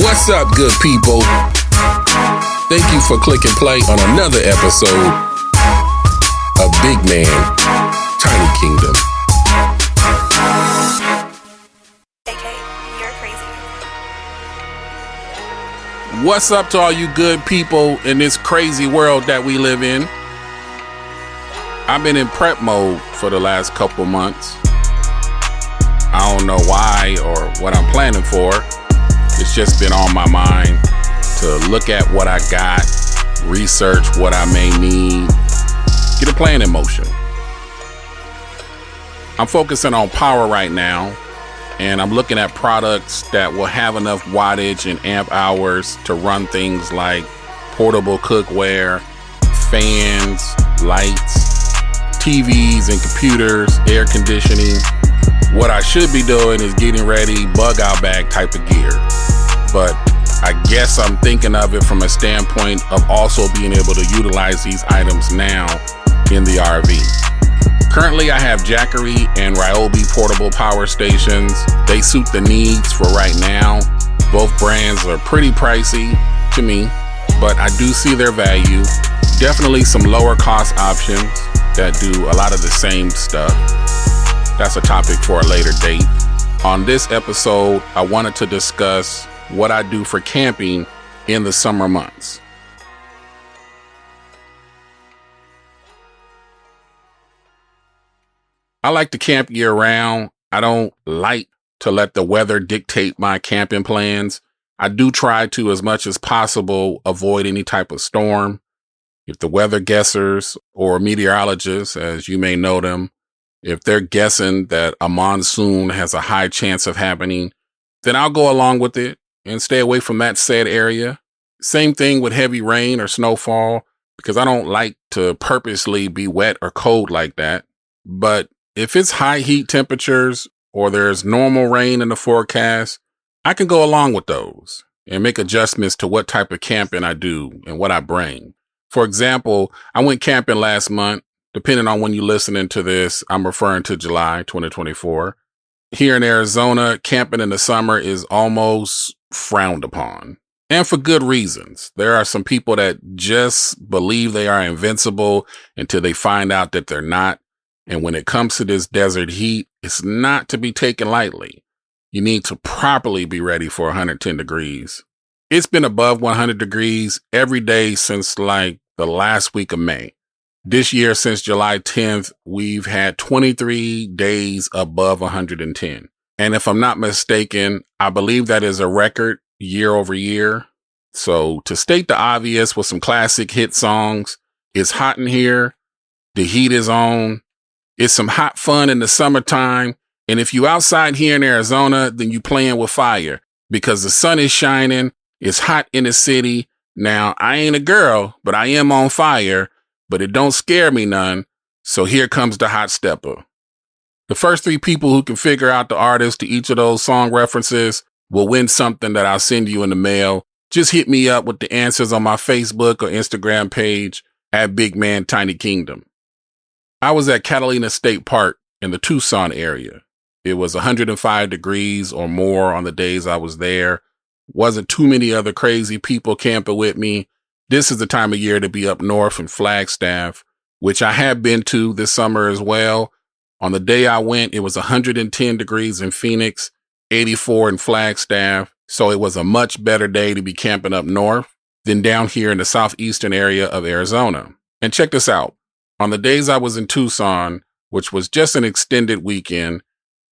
What's up, good people? Thank you for clicking play on another episode of Big Man, Tiny Kingdom. AK, you're crazy. What's up to all you good people in this crazy world that we live in? I've been in prep mode for the last couple months. I don't know why or what I'm planning for. It's just been on my mind to look at what I got, research what I may need, get a plan in motion. I'm focusing on power right now, and I'm looking at products that will have enough wattage and amp hours to run things like portable cookware, fans, lights, TVs and computers, air conditioning. What I should be doing is getting ready, bug out bag type of gear. But I guess I'm thinking of it from a standpoint of also being able to utilize these items now in the RV. Currently, I have Jackery and Ryobi portable power stations. They suit the needs for right now. Both brands are pretty pricey to me, but I do see their value. Definitely some lower cost options that do a lot of the same stuff. That's a topic for a later date. On this episode, I wanted to discuss what I do for camping in the summer months. I like to camp year round. I don't like to let the weather dictate my camping plans. I do try to, as much as possible, avoid any type of storm. If the weather guessers or meteorologists, as you may know them, if they're guessing that a monsoon has a high chance of happening, then I'll go along with it and stay away from that said area. Same thing with heavy rain or snowfall, because I don't like to purposely be wet or cold like that. But if it's high heat temperatures or there's normal rain in the forecast, I can go along with those and make adjustments to what type of camping I do and what I bring. For example, I went camping last month. Depending on when you're listening to this, I'm referring to July 2024. Here in Arizona, camping in the summer is almost frowned upon. And for good reasons. There are some people that just believe they are invincible until they find out that they're not. And when it comes to this desert heat, it's not to be taken lightly. You need to properly be ready for 110 degrees. It's been above 100 degrees every day since like the last week of May. This year, since July 10th, we've had 23 days above 110. And if I'm not mistaken, I believe that is a record year over year. So to state the obvious with some classic hit songs, it's hot in here. The heat is on. It's some hot fun in the summertime. And if you outside here in Arizona, then you playing with fire because the sun is shining. It's hot in the city. Now, I ain't a girl, but I am on fire. But it don't scare me none, so here comes the hot stepper. The first 3 people who can figure out the artist to each of those song references will win something that I'll send you in the mail. Just hit me up with the answers on my Facebook or Instagram page at Big Man Tiny Kingdom. I was at Catalina State Park in the Tucson area. It was 105 degrees or more on the days I was there. Wasn't too many other crazy people camping with me. This is the time of year to be up north in Flagstaff, which I have been to this summer as well. On the day I went, it was 110 degrees in Phoenix, 84 in Flagstaff. So it was a much better day to be camping up north than down here in the southeastern area of Arizona. And check this out. On the days I was in Tucson, which was just an extended weekend,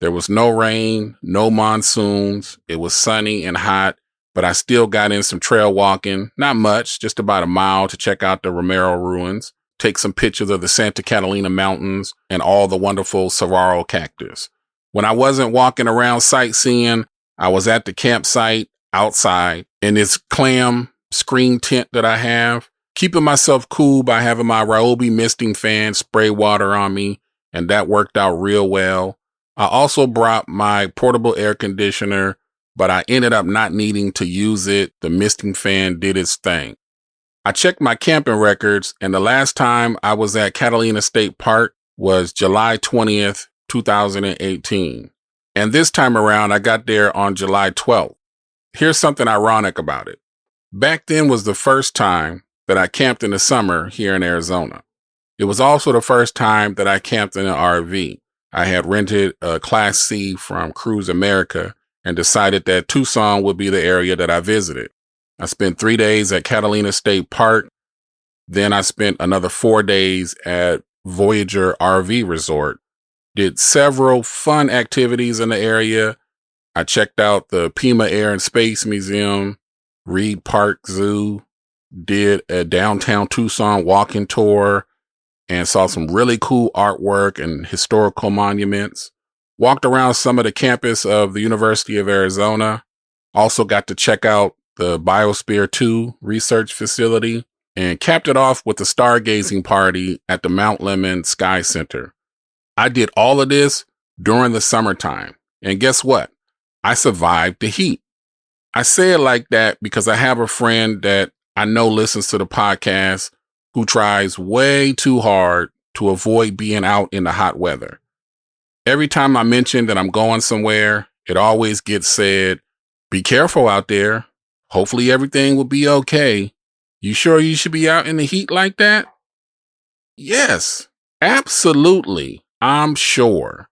there was no rain, no monsoons. It was sunny and hot. But I still got in some trail walking, not much, just about a mile to check out the Romero ruins, take some pictures of the Santa Catalina Mountains and all the wonderful saguaro cactus. When I wasn't walking around sightseeing, I was at the campsite outside in this clam screen tent that I have, keeping myself cool by having my Ryobi misting fan spray water on me, and that worked out real well. I also brought my portable air conditioner, but I ended up not needing to use it. The misting fan did its thing. I checked my camping records, and the last time I was at Catalina State Park was July 20th, 2018. And this time around, I got there on July 12th. Here's something ironic about it. Back then was the first time that I camped in the summer here in Arizona. It was also the first time that I camped in an RV. I had rented a Class C from Cruise America and decided that Tucson would be the area that I visited. I spent 3 days at Catalina State Park. Then I spent another 4 days at Voyager RV Resort. Did several fun activities in the area. I checked out the Pima Air and Space Museum, Reed Park Zoo, did a downtown Tucson walking tour, and saw some really cool artwork and historical monuments. Walked around some of the campus of the University of Arizona. Also got to check out the Biosphere 2 research facility, and capped it off with a stargazing party at the Mount Lemmon Sky Center. I did all of this during the summertime. And guess what? I survived the heat. I say it like that because I have a friend that I know listens to the podcast who tries way too hard to avoid being out in the hot weather. Every time I mention that I'm going somewhere, it always gets said, "Be careful out there. Hopefully everything will be okay. You sure you should be out in the heat like that?" Yes, absolutely. I'm sure.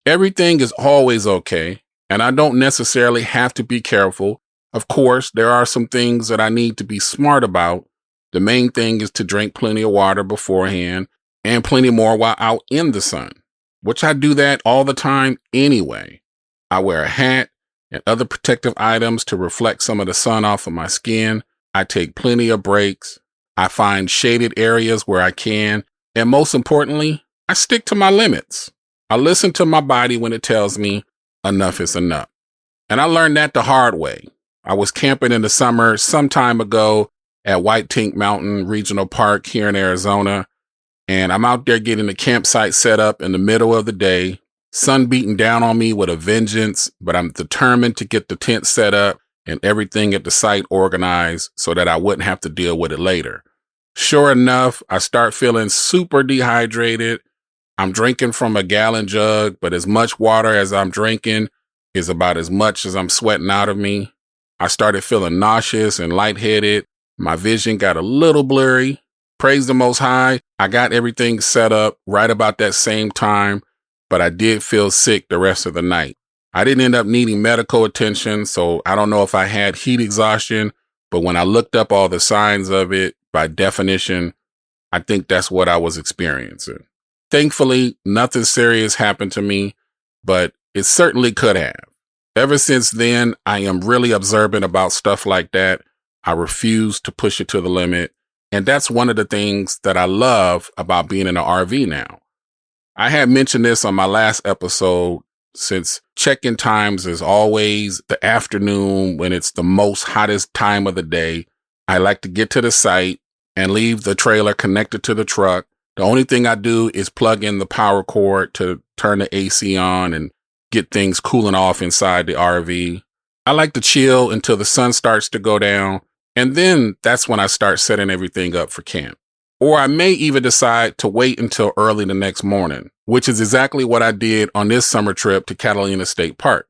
Everything is always okay, and I don't necessarily have to be careful. Of course, there are some things that I need to be smart about. The main thing is to drink plenty of water beforehand and plenty more while out in the sun, which I do that all the time anyway. I wear a hat and other protective items to reflect some of the sun off of my skin. I take plenty of breaks. I find shaded areas where I can. And most importantly, I stick to my limits. I listen to my body when it tells me enough is enough. And I learned that the hard way. I was camping in the summer some time ago at White Tank Mountain Regional Park here in Arizona. And I'm out there getting the campsite set up in the middle of the day. Sun beating down on me with a vengeance, but I'm determined to get the tent set up and everything at the site organized so that I wouldn't have to deal with it later. Sure enough, I start feeling super dehydrated. I'm drinking from a gallon jug, but as much water as I'm drinking is about as much as I'm sweating out of me. I started feeling nauseous and lightheaded. My vision got a little blurry. Praise the Most High, I got everything set up right about that same time, but I did feel sick the rest of the night. I didn't end up needing medical attention, so I don't know if I had heat exhaustion, but when I looked up all the signs of it, by definition, I think that's what I was experiencing. Thankfully, nothing serious happened to me, but it certainly could have. Ever since then, I am really observant about stuff like that. I refuse to push it to the limit. And that's one of the things that I love about being in an RV now. I had mentioned this on my last episode, since check-in times is always the afternoon when it's the most hottest time of the day. I like to get to the site and leave the trailer connected to the truck. The only thing I do is plug in the power cord to turn the AC on and get things cooling off inside the RV. I like to chill until the sun starts to go down, and then that's when I start setting everything up for camp. Or I may even decide to wait until early the next morning, which is exactly what I did on this summer trip to Catalina State Park.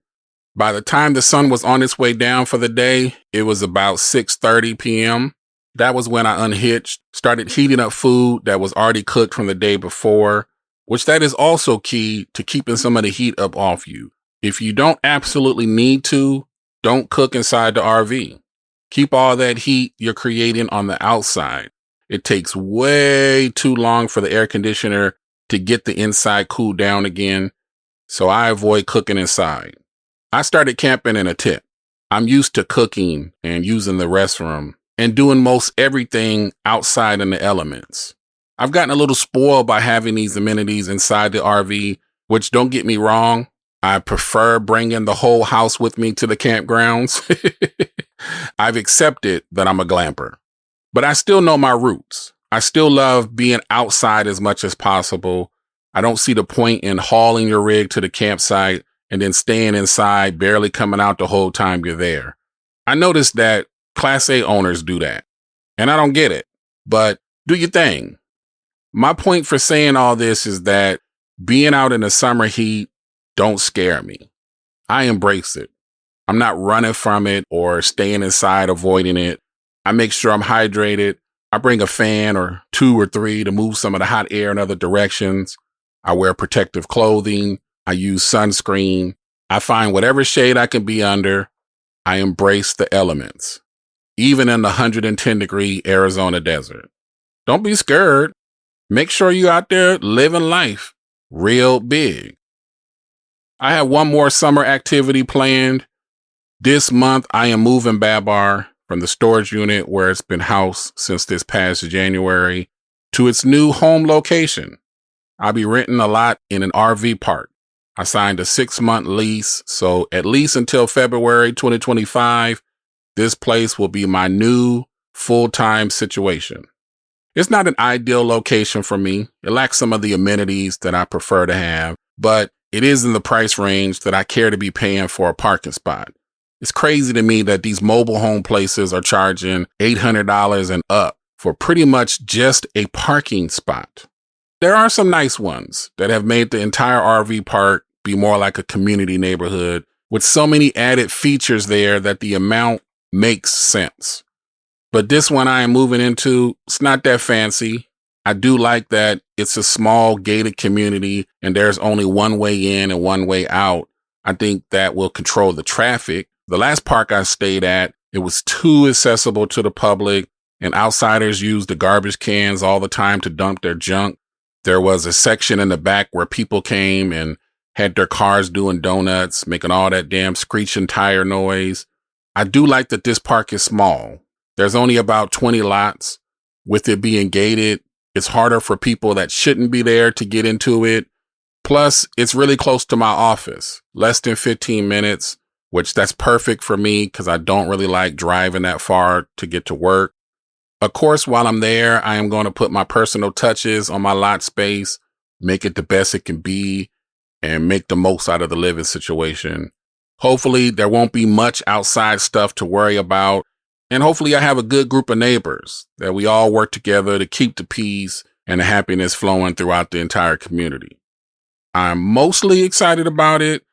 By the time the sun was on its way down for the day, it was about 6:30 p.m. That was when I unhitched, started heating up food that was already cooked from the day before, which that is also key to keeping some of the heat up off you. If you don't absolutely need to, don't cook inside the RV. Keep all that heat you're creating on the outside. It takes way too long for the air conditioner to get the inside cooled down again, so I avoid cooking inside. I started camping in a tent. I'm used to cooking and using the restroom and doing most everything outside in the elements. I've gotten a little spoiled by having these amenities inside the RV, which, don't get me wrong, I prefer bringing the whole house with me to the campgrounds. I've accepted that I'm a glamper, but I still know my roots. I still love being outside as much as possible. I don't see the point in hauling your rig to the campsite and then staying inside, barely coming out the whole time you're there. I noticed that Class A owners do that, and I don't get it, but do your thing. My point for saying all this is that being out in the summer heat don't scare me. I embrace it. I'm not running from it or staying inside avoiding it. I make sure I'm hydrated. I bring a fan or 2 or 3 to move some of the hot air in other directions. I wear protective clothing. I use sunscreen. I find whatever shade I can be under. I embrace the elements, even in the 110-degree Arizona desert. Don't be scared. Make sure you're out there living life real big. I have one more summer activity planned. This month, I am moving Babar from the storage unit where it's been housed since this past January to its new home location. I'll be renting a lot in an RV park. I signed a 6-month lease, so at least until February 2025, this place will be my new full-time situation. It's not an ideal location for me. It lacks some of the amenities that I prefer to have, but it is in the price range that I care to be paying for a parking spot. It's crazy to me that these mobile home places are charging $800 and up for pretty much just a parking spot. There are some nice ones that have made the entire RV park be more like a community neighborhood with so many added features there that the amount makes sense. But this one I am moving into, it's not that fancy. I do like that it's a small gated community and there's only one way in and one way out. I think that will control the traffic. The last park I stayed at, it was too accessible to the public and outsiders used the garbage cans all the time to dump their junk. There was a section in the back where people came and had their cars doing donuts, making all that damn screeching tire noise. I do like that this park is small. There's only about 20 lots. With it being gated, it's harder for people that shouldn't be there to get into it. Plus, it's really close to my office, less than 15 minutes, which that's perfect for me because I don't really like driving that far to get to work. Of course, while I'm there, I am going to put my personal touches on my lot space, make it the best it can be, and make the most out of the living situation. Hopefully, there won't be much outside stuff to worry about. And hopefully, I have a good group of neighbors that we all work together to keep the peace and the happiness flowing throughout the entire community. I'm mostly excited about it.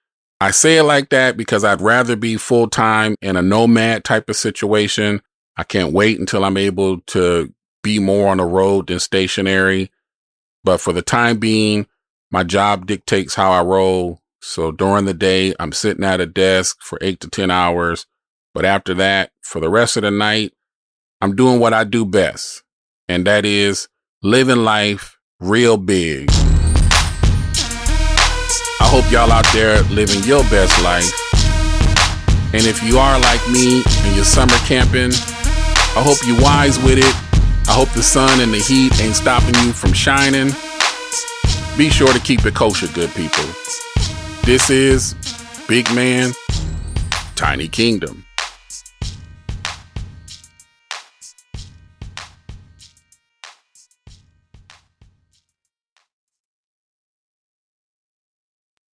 I say it like that because I'd rather be full-time in a nomad type of situation. I can't wait until I'm able to be more on the road than stationary. But for the time being, my job dictates how I roll. So during the day, I'm sitting at a desk for 8 to 10 hours. But after that, for the rest of the night, I'm doing what I do best. And that is living life real big. I hope y'all out there living your best life. And if you are like me and you're summer camping, I hope you're wise with it. I hope the sun and the heat ain't stopping you from shining. Be sure to keep it kosher, good people. This is Big Man, Tiny Kingdom.